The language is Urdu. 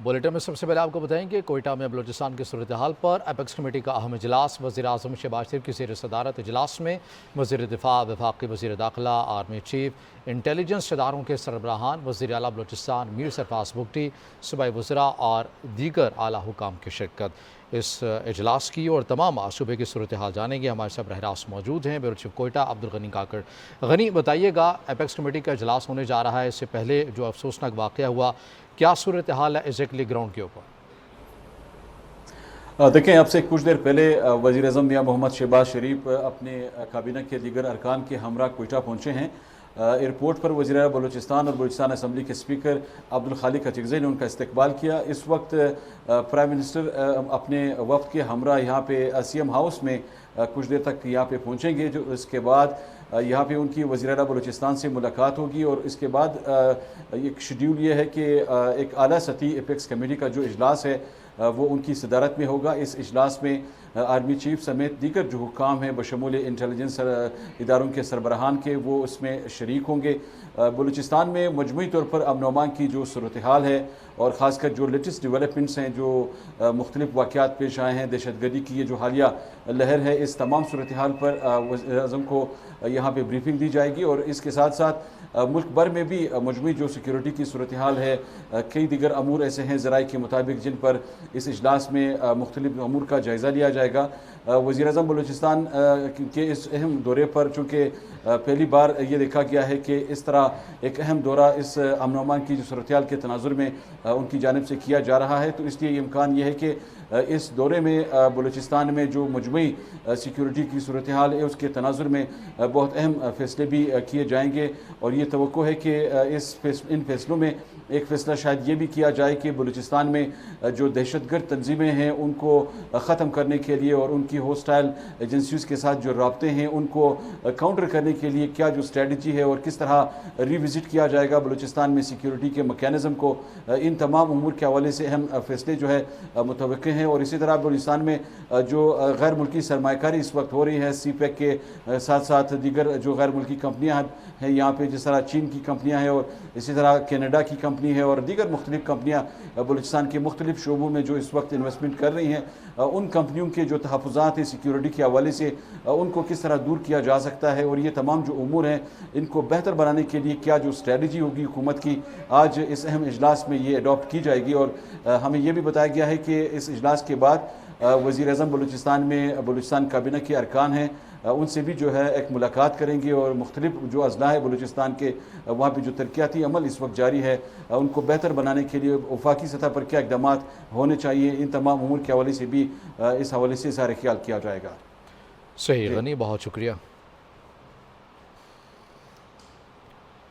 بلیٹن میں سب سے پہلے آپ کو بتائیں کہ کوئٹہ میں بلوچستان کی صورتحال پر اپیکس کمیٹی کا اہم اجلاس وزیر اعظم شہباز شریف کی زیر صدارت اجلاس میں وزیر دفاع، وفاقی وزیر داخلہ، آرمی چیف، انٹیلیجنس اداروں کے سربراہان، وزیر اعلیٰ بلوچستان میر سرفراز بگٹی، صوبائی وزراء اور دیگر اعلیٰ حکام کی شرکت۔ اس اجلاس کی اور تمام صوبے کی صورتحال جانیں گے ہمارے ساتھ براہ راست موجود ہیں بیورو چیف کوئٹہ عبدالغنی کاکڑ۔ غنی، بتائیے گا اپیکس کمیٹی کا اجلاس ہونے جا رہا ہے، اس سے پہلے جو افسوسناک واقعہ ہوا، کیا صورتحال ہے ایگزیکٹلی گراؤنڈ کے اوپر؟ دیکھیں، اب سے کچھ دیر پہلے وزیر اعظم میاں محمد شہباز شریف اپنے کابینہ کے دیگر ارکان کے ہمراہ کوئٹہ پہنچے ہیں۔ ایئرپورٹ پر وزیر اعلیٰ بلوچستان اور بلوچستان اسمبلی کے اسپیکر عبدالخالق اچکزئی نے ان کا استقبال کیا۔ اس وقت پرائم منسٹر اپنے وفد کے ہمراہ یہاں پہ سی ایم ہاؤس میں کچھ دیر تک یہاں پہ پہنچیں گے، جو اس کے بعد یہاں پہ ان کی وزیر اعلیٰ بلوچستان سے ملاقات ہوگی، اور اس کے بعد ایک شیڈیول یہ ہے کہ ایک اعلیٰ سطحی اپیکس کمیٹی کا جو اجلاس ہے وہ ان کی صدارت میں ہوگا۔ اس اجلاس میں آرمی چیف سمیت دیگر جو حکام ہیں بشمول انٹیلیجنس اداروں کے سربراہان کے، وہ اس میں شریک ہوں گے۔ بلوچستان میں مجموعی طور پر امن و امان کی جو صورتحال ہے، اور خاص کر جو لیٹسٹ ڈیولپمنٹس ہیں، جو مختلف واقعات پیش آئے ہیں، دہشت گردی کی یہ جو حالیہ لہر ہے، اس تمام صورتحال پر وزیر اعظم کو یہاں پہ بریفنگ دی جائے گی، اور اس کے ساتھ ساتھ ملک بھر میں بھی مجموعی جو سیکیورٹی کی صورتحال ہے، کئی دیگر امور ایسے ہیں ذرائع کے مطابق جن پر اس اجلاس میں مختلف امور کا جائزہ لیا جائے گا۔ وزیر اعظم بلوچستان کے اس اہم دورے پر چونکہ پہلی بار یہ دیکھا گیا ہے کہ اس طرح ایک اہم دورہ اس امن و امان کی جو صورتحال کے تناظر میں ان کی جانب سے کیا جا رہا ہے، تو اس لیے امکان یہ ہے کہ اس دورے میں بلوچستان میں جو مجموعی سیکیورٹی کی صورتحال ہے اس کے تناظر میں بہت اہم فیصلے بھی کیے جائیں گے، اور یہ توقع ہے کہ ان فیصلوں میں ایک فیصلہ شاید یہ بھی کیا جائے کہ بلوچستان میں جو دہشت گرد تنظیمیں ہیں ان کو ختم کرنے کے لیے اور ان کی ہوسٹائل ایجنسیز کے ساتھ جو رابطے ہیں ان کو کاؤنٹر کرنے کے لیے کیا جو اسٹریٹجی ہے، اور کس طرح ری وزٹ کیا جائے گا بلوچستان میں سیکیورٹی کے میکینزم کو، ان تمام امور کے حوالے سے اہم فیصلے جو ہے متوقع ہیں۔ اور اسی طرح بلوچستان میں جو غیر ملکی سرمایہ کاری اس وقت ہو رہی ہے، سی پیک کے ساتھ ساتھ دیگر جو غیر ملکی کمپنیاں ہیں یہاں پہ، جس طرح چین کی کمپنیاں ہیں اور اسی طرح کینیڈا کی کمپنی ہے اور دیگر مختلف کمپنیاں بلوچستان کے مختلف شعبوں میں جو اس وقت انویسٹمنٹ کر رہی ہیں، ان کمپنیوں کے جو تحفظات ہیں سیکیورٹی کے حوالے سے ان کو کس طرح دور کیا جا سکتا ہے، اور یہ تمام جو امور ہیں ان کو بہتر بنانے کے لیے کیا جو اسٹریٹجی ہوگی حکومت کی، آج اس اہم اجلاس میں یہ اڈاپٹ کی جائے گی۔ اور ہمیں یہ بھی بتایا گیا ہے کہ اس اجلاس کے بعد وزیر اعظم بلوچستان میں بلوچستان کابینہ کے ارکان ہیں ان سے بھی جو ہے ایک ملاقات کریں گے، اور مختلف جو اضلاع ہے بلوچستان کے وہاں پہ جو ترقیاتی عمل اس وقت جاری ہے ان کو بہتر بنانے کے لیے وفاقی سطح پر کیا اقدامات ہونے چاہیے، ان تمام امور کے حوالے سے بھی اس حوالے سے اظہار خیال کیا جائے گا۔ صحیح غنی، بہت شکریہ۔